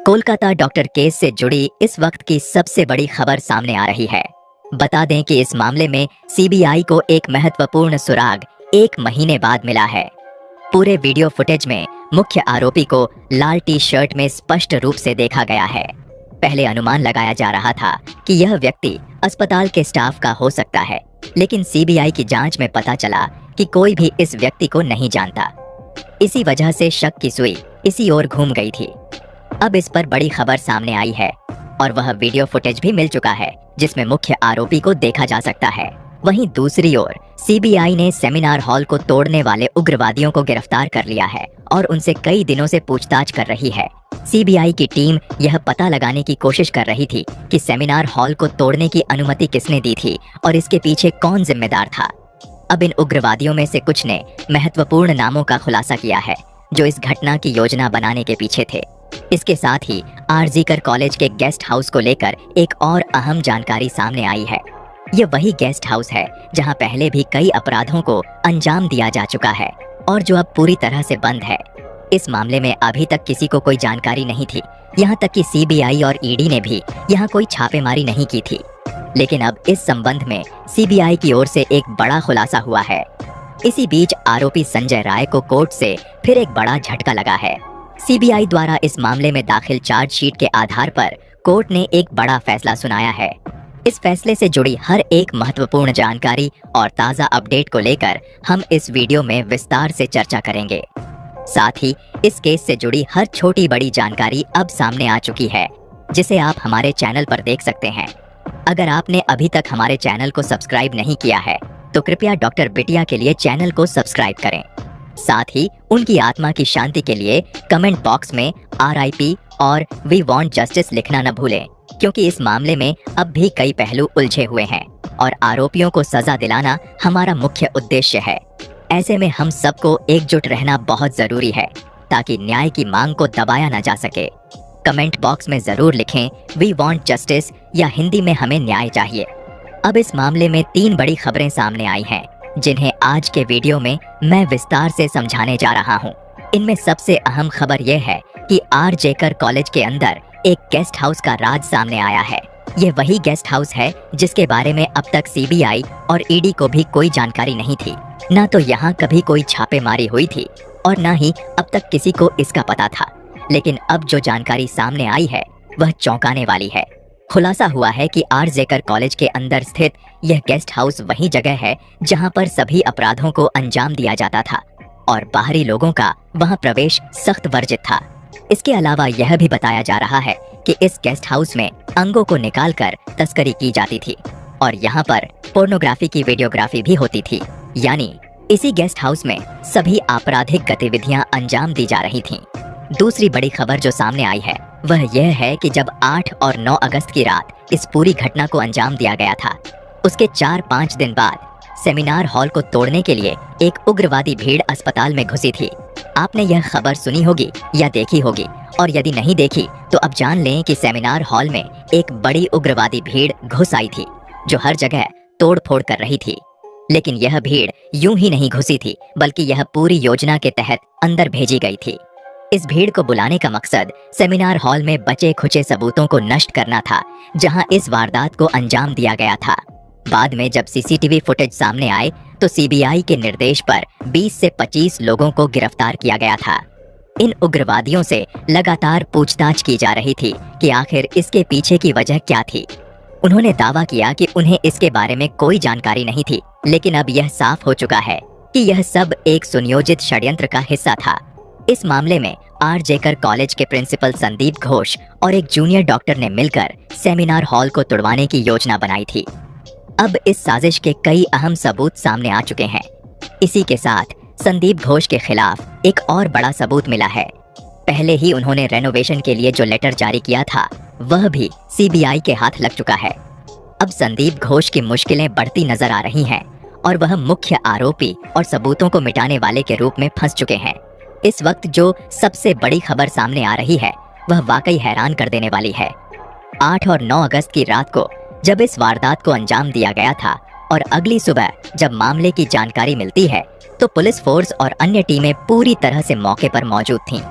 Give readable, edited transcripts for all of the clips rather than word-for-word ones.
Kolkata doctor case से जुड़ी इस वक्त की सबसे बड़ी खबर सामने आ रही है। बता दें कि इस मामले में सीबीआई को एक महत्वपूर्ण सुराग 1 महीने बाद मिला है। पूरे वीडियो फुटेज में मुख्य आरोपी को लाल टी शर्ट में स्पष्ट रूप से देखा गया है। पहले अनुमान लगाया जा रहा था कि यह व्यक्ति अस्पताल के स्टाफ का हो सकता है, लेकिन सीबीआई की जांच में पता चला कि कोई भी इस व्यक्ति को नहीं जानता। इसी वजह से शक की सुई इसी ओर घूम गई थी। अब इस पर बड़ी खबर सामने आई है और वह वीडियो फुटेज भी मिल चुका है जिसमें मुख्य आरोपी को देखा जा सकता है। वहीं दूसरी ओर सीबीआई ने सेमिनार हॉल को तोड़ने वाले उग्रवादियों को गिरफ्तार कर लिया है और उनसे कई दिनों से पूछताछ कर रही है। सीबीआई की टीम यह पता लगाने की कोशिश कर रही थी कि सेमिनार हॉल को तोड़ने की अनुमति किसने दी थी और इसके पीछे कौन जिम्मेदार था। अब इन उग्रवादियों में से कुछ ने महत्वपूर्ण नामों का खुलासा किया है जो इस घटना की योजना बनाने के पीछे थे। इसके साथ ही आरजीकर कॉलेज के गेस्ट हाउस को लेकर एक और अहम जानकारी सामने आई है। ये वही गेस्ट हाउस है जहां पहले भी कई अपराधों को अंजाम दिया जा चुका है और जो अब पूरी तरह से बंद है। इस मामले में अभी तक किसी को कोई जानकारी नहीं थी, यहाँ तक कि सीबीआई और ईडी ने भी यहाँ कोई छापेमारी नहीं की थी। लेकिन अब इस संबंध में सीबीआई की ओर से एक बड़ा खुलासा हुआ है। इसी बीच आरोपी संजय राय को कोर्ट से फिर एक बड़ा झटका लगा है। सीबीआई द्वारा इस मामले में दाखिल चार्जशीट के आधार पर कोर्ट ने एक बड़ा फैसला सुनाया है। इस फैसले से जुड़ी हर एक महत्वपूर्ण जानकारी और ताज़ा अपडेट को लेकर हम इस वीडियो में विस्तार से चर्चा करेंगे। साथ ही इस केस से जुड़ी हर छोटी बड़ी जानकारी अब सामने आ चुकी है, जिसे आप हमारे चैनल पर देख सकते हैं। अगर आपने अभी तक हमारे चैनल को सब्सक्राइब नहीं किया है तो कृपया डॉक्टर बिटिया के लिए चैनल को सब्सक्राइब करें। साथ ही उनकी आत्मा की शांति के लिए कमेंट बॉक्स में RIP और वी वांट जस्टिस लिखना न भूलें, क्योंकि इस मामले में अब भी कई पहलू उलझे हुए हैं और आरोपियों को सजा दिलाना हमारा मुख्य उद्देश्य है। ऐसे में हम सबको एकजुट रहना बहुत जरूरी है ताकि न्याय की मांग को दबाया न जा सके। कमेंट बॉक्स में जरूर लिखें वी वांट जस्टिस या हिंदी में हमें न्याय चाहिए। अब इस मामले में 3 बड़ी खबरें सामने आई हैं जिन्हें आज के वीडियो में मैं विस्तार से समझाने जा रहा हूं। इनमें सबसे अहम खबर यह है कि आरजेकर कॉलेज के अंदर एक गेस्ट हाउस का राज सामने आया है। यह वही गेस्ट हाउस है जिसके बारे में अब तक सीबीआई और ईडी को भी कोई जानकारी नहीं थी। ना तो यहाँ कभी कोई छापेमारी हुई थी और ना ही अब तक किसी को इसका पता था। लेकिन अब जो जानकारी सामने आई है वह चौंकाने वाली है। खुलासा हुआ है कि आरजेकर कॉलेज के अंदर स्थित यह गेस्ट हाउस वही जगह है जहां पर सभी अपराधों को अंजाम दिया जाता था और बाहरी लोगों का वहां प्रवेश सख्त वर्जित था। इसके अलावा यह भी बताया जा रहा है कि इस गेस्ट हाउस में अंगों को निकालकर तस्करी की जाती थी और यहाँ पर पोर्नोग्राफी की वीडियोग्राफी भी होती थी। यानी इसी गेस्ट हाउस में सभी आपराधिक गतिविधियां अंजाम दी जा रही थीं। दूसरी बड़ी खबर जो सामने आई है वह यह है कि जब 8 और 9 अगस्त की रात इस पूरी घटना को अंजाम दिया गया था, उसके 4-5 दिन बाद सेमिनार हॉल को तोड़ने के लिए एक उग्रवादी भीड़ अस्पताल में घुसी थी। आपने यह खबर सुनी होगी या देखी होगी, और यदि नहीं देखी तो अब जान लें कि सेमिनार हॉल में एक बड़ी उग्रवादी भीड़ घुस आई थी जो हर जगह तोड़ फोड़ कर रही थी। लेकिन यह भीड़ यूं ही नहीं घुसी थी, बल्कि यह पूरी योजना के तहत अंदर भेजी गई थी। इस भीड़ को बुलाने का मकसद सेमिनार हॉल में बचे खुचे सबूतों को नष्ट करना था जहां इस वारदात को अंजाम दिया गया था। बाद में जब सीसीटीवी फुटेज सामने आए तो सीबीआई के निर्देश पर 20 से 25 लोगों को गिरफ्तार किया गया था। इन उग्रवादियों से लगातार पूछताछ की जा रही थी कि आखिर इसके पीछे की वजह क्या थी। उन्होंने दावा किया कि उन्हें इसके बारे में कोई जानकारी नहीं थी, लेकिन अब यह साफ हो चुका है कि यह सब एक सुनियोजित षड्यंत्र का हिस्सा था। इस मामले में आरजेकर कॉलेज के प्रिंसिपल संदीप घोष और एक जूनियर डॉक्टर ने मिलकर सेमिनार हॉल को तोड़वाने की योजना बनाई थी। अब इस साजिश के कई अहम सबूत सामने आ चुके हैं। इसी के साथ संदीप घोष के खिलाफ एक और बड़ा सबूत मिला है। पहले ही उन्होंने रेनोवेशन के लिए जो लेटर जारी किया था वह भी सीबीआई के हाथ लग चुका है। अब संदीप घोष की मुश्किलें बढ़ती नजर आ रही हैं और वह मुख्य आरोपी और सबूतों को मिटाने वाले के रूप में फंस चुके हैं। इस वक्त जो सबसे बड़ी खबर सामने आ रही है वह वाकई हैरान कर देने वाली है। 8 और 9 अगस्त की रात को जब इस वारदात को अंजाम दिया गया था और अगली सुबह जब मामले की जानकारी मिलती है तो पुलिस फोर्स और अन्य टीमें पूरी तरह से मौके पर मौजूद थीं।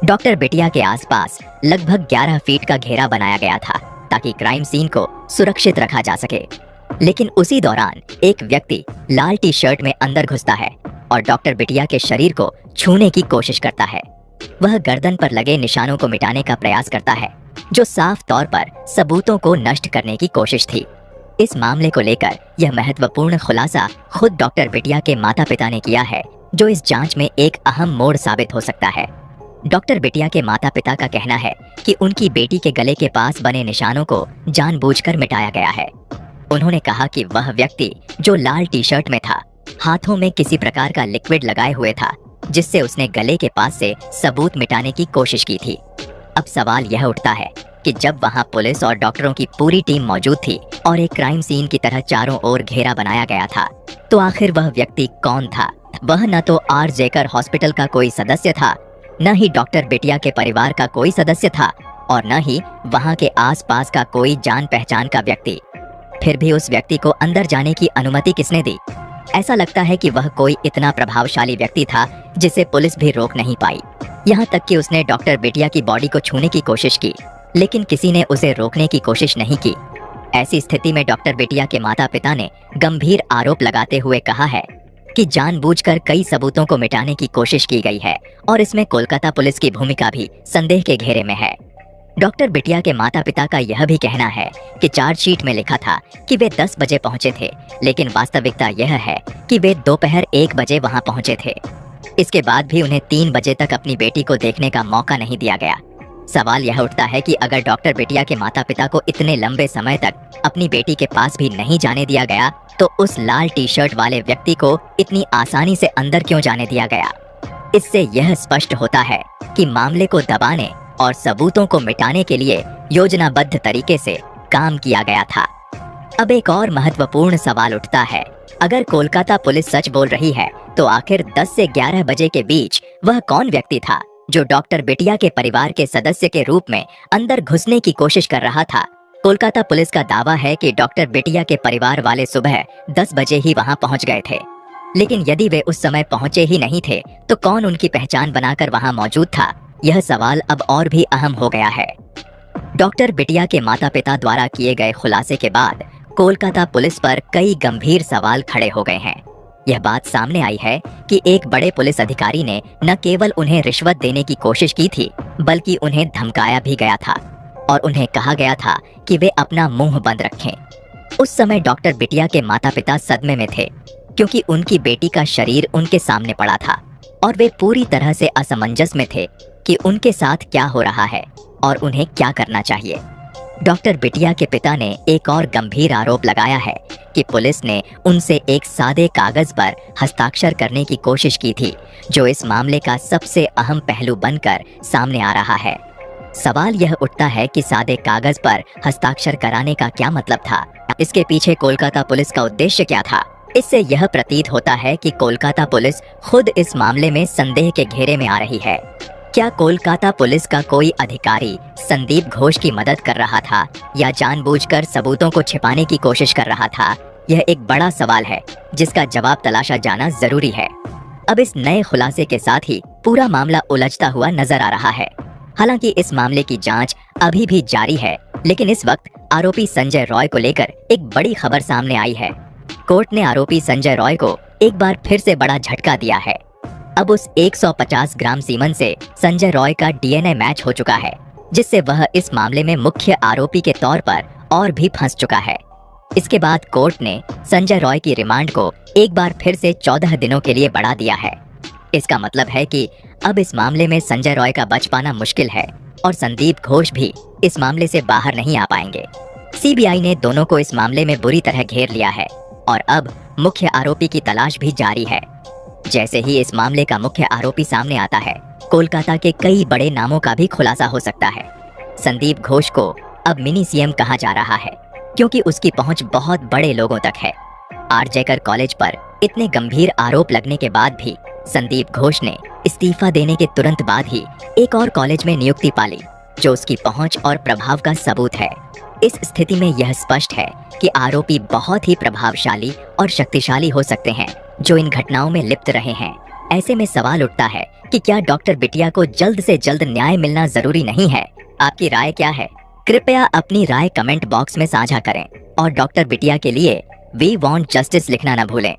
डॉक्टर बिटिया के आसपास लगभग 11 फीट का घेरा बनाया गया था ताकि क्राइम सीन को सुरक्षित रखा जा सके। लेकिन उसी दौरान एक व्यक्ति लाल टी शर्ट में अंदर घुसता है और डॉक्टर बिटिया के शरीर को छूने की कोशिश करता है। वह गर्दन पर लगे निशानों को मिटाने का प्रयास करता है, जो साफ तौर पर सबूतों को नष्ट करने की कोशिश थी। इस मामले को लेकर यह महत्वपूर्ण खुलासा खुद डॉक्टर बिटिया के माता पिता ने किया है, जो इस जांच में एक अहम मोड़ साबित हो सकता है। डॉक्टर बिटिया के माता पिता का कहना है कि उनकी बेटी के गले के पास बने निशानों को जानबूझकर मिटाया गया है। उन्होंने कहा कि वह व्यक्ति जो लाल टी शर्ट में था, हाथों में किसी प्रकार का लिक्विड लगाए हुए था, जिससे उसने गले के पास से सबूत मिटाने की कोशिश की थी। अब सवाल यह उठता है कि जब वहां पुलिस और डॉक्टरों की पूरी टीम मौजूद थी और एक क्राइम सीन की तरह चारों ओर घेरा बनाया गया था, तो आखिर वह व्यक्ति कौन था? वह न तो आर जेकर हॉस्पिटल का कोई सदस्य था, न ही डॉक्टर बिटिया के परिवार का कोई सदस्य था, और न ही वहां के आसपास का कोई जान पहचान का व्यक्ति। फिर भी उस व्यक्ति को अंदर जाने की अनुमति किसने दी? ऐसा लगता है कि वह कोई इतना प्रभावशाली व्यक्ति था जिसे पुलिस भी रोक नहीं पाई। यहाँ तक कि उसने डॉक्टर बिटिया की बॉडी को छूने की कोशिश की, लेकिन किसी ने उसे रोकने की कोशिश नहीं की। ऐसी स्थिति में डॉक्टर बिटिया के माता पिता ने गंभीर आरोप लगाते हुए कहा है कि जानबूझकर कई सबूतों को मिटाने की कोशिश की गई है और इसमें कोलकाता पुलिस की भूमिका भी संदेह के घेरे में है। डॉक्टर बिटिया के माता पिता का यह भी कहना है कि चार्जशीट में लिखा था कि वे 10 बजे पहुंचे थे, लेकिन वास्तविकता यह है कि वे दोपहर 1 बजे वहां पहुंचे थे। इसके बाद भी उन्हें 3 बजे तक अपनी बेटी को देखने का मौका नहीं दिया गया। सवाल यह उठता है कि अगर डॉक्टर बिटिया के माता पिता को इतने लंबे समय तक अपनी बेटी के पास भी नहीं जाने दिया गया, तो उस लाल टी शर्ट वाले व्यक्ति को इतनी आसानी से अंदर क्यों जाने दिया गया? इससे यह स्पष्ट होता है कि मामले को दबाने और सबूतों को मिटाने के लिए योजनाबद्ध तरीके से काम किया गया था। अब एक और महत्वपूर्ण सवाल उठता है, अगर कोलकाता पुलिस सच बोल रही है, तो आखिर 10 से 11 बजे के बीच वह कौन व्यक्ति था जो डॉक्टर बिटिया के परिवार के सदस्य के रूप में अंदर घुसने की कोशिश कर रहा था? कोलकाता पुलिस का दावा है कि डॉक्टर बिटिया के परिवार वाले सुबह 10 बजे ही वहां पहुंच गए थे, लेकिन यदि वे उस समय पहुंचे ही नहीं थे, तो कौन उनकी पहचान बनाकर वहां मौजूद था? यह सवाल अब और भी अहम हो गया है। डॉक्टर बिटिया के माता पिता द्वारा किए गए खुलासे के बाद कोलकाता पुलिस पर कई गंभीर सवाल खड़े हो गए हैं। यह बात सामने आई है कि एक बड़े पुलिस अधिकारी ने न केवल उन्हें रिश्वत देने की कोशिश की थी, बल्कि उन्हें धमकाया भी गया था और उन्हें कहा गया था कि वे अपना मुंह बंद रखें। उस समय डॉक्टर बिटिया के माता पिता सदमे में थे, क्योंकि उनकी बेटी का शरीर उनके सामने पड़ा था और वे पूरी तरह से असमंजस में थे कि उनके साथ क्या हो रहा है और उन्हें क्या करना चाहिए। डॉक्टर बिटिया के पिता ने एक और गंभीर आरोप लगाया है कि पुलिस ने उनसे एक सादे कागज पर हस्ताक्षर करने की कोशिश की थी, जो इस मामले का सबसे अहम पहलू बनकर सामने आ रहा है। सवाल यह उठता है कि सादे कागज पर हस्ताक्षर कराने का क्या मतलब था? इसके पीछे कोलकाता पुलिस का उद्देश्य क्या था? इससे यह प्रतीत होता है कि कोलकाता पुलिस खुद इस मामले में संदेह के घेरे में आ रही है। क्या कोलकाता पुलिस का कोई अधिकारी संदीप घोष की मदद कर रहा था या जानबूझकर सबूतों को छिपाने की कोशिश कर रहा था? यह एक बड़ा सवाल है जिसका जवाब तलाशा जाना जरूरी है। अब इस नए खुलासे के साथ ही पूरा मामला उलझता हुआ नजर आ रहा है। हालांकि इस मामले की जांच अभी भी जारी है, लेकिन इस वक्त आरोपी संजय रॉय को लेकर एक बड़ी खबर सामने आई है। कोर्ट ने आरोपी संजय रॉय को एक बार फिर से बड़ा झटका दिया है। अब उस 150 ग्राम सीमन से संजय रॉय का डीएनए मैच हो चुका है, जिससे वह इस मामले में मुख्य आरोपी के तौर पर और भी फंस चुका है। इसके बाद कोर्ट ने संजय रॉय की रिमांड को एक बार फिर से 14 दिनों के लिए बढ़ा दिया है। इसका मतलब है कि अब इस मामले में संजय रॉय का बच पाना मुश्किल है और संदीप घोष भी इस मामले से बाहर नहीं आ पाएंगे। सीबीआई ने दोनों को इस मामले में बुरी तरह घेर लिया है और अब मुख्य आरोपी की तलाश भी जारी है। जैसे ही इस मामले का मुख्य आरोपी सामने आता है, कोलकाता के कई बड़े नामों का भी खुलासा हो सकता है। संदीप घोष को अब मिनी सीएम कहा जा रहा है, क्योंकि उसकी पहुंच बहुत बड़े लोगों तक है। आरजेकर कॉलेज पर इतने गंभीर आरोप लगने के बाद भी संदीप घोष ने इस्तीफा देने के तुरंत बाद ही एक और कॉलेज में नियुक्ति पाली, जो उसकी पहुंच और प्रभाव का सबूत है। इस स्थिति में यह स्पष्ट है कि आरोपी बहुत ही प्रभावशाली और शक्तिशाली हो सकते हैं, जो इन घटनाओं में लिप्त रहे हैं। ऐसे में सवाल उठता है कि क्या डॉक्टर बिटिया को जल्द से जल्द न्याय मिलना जरूरी नहीं है? आपकी राय क्या है? कृपया अपनी राय कमेंट बॉक्स में साझा करें और डॉक्टर बिटिया के लिए वी वांट जस्टिस लिखना न भूलें।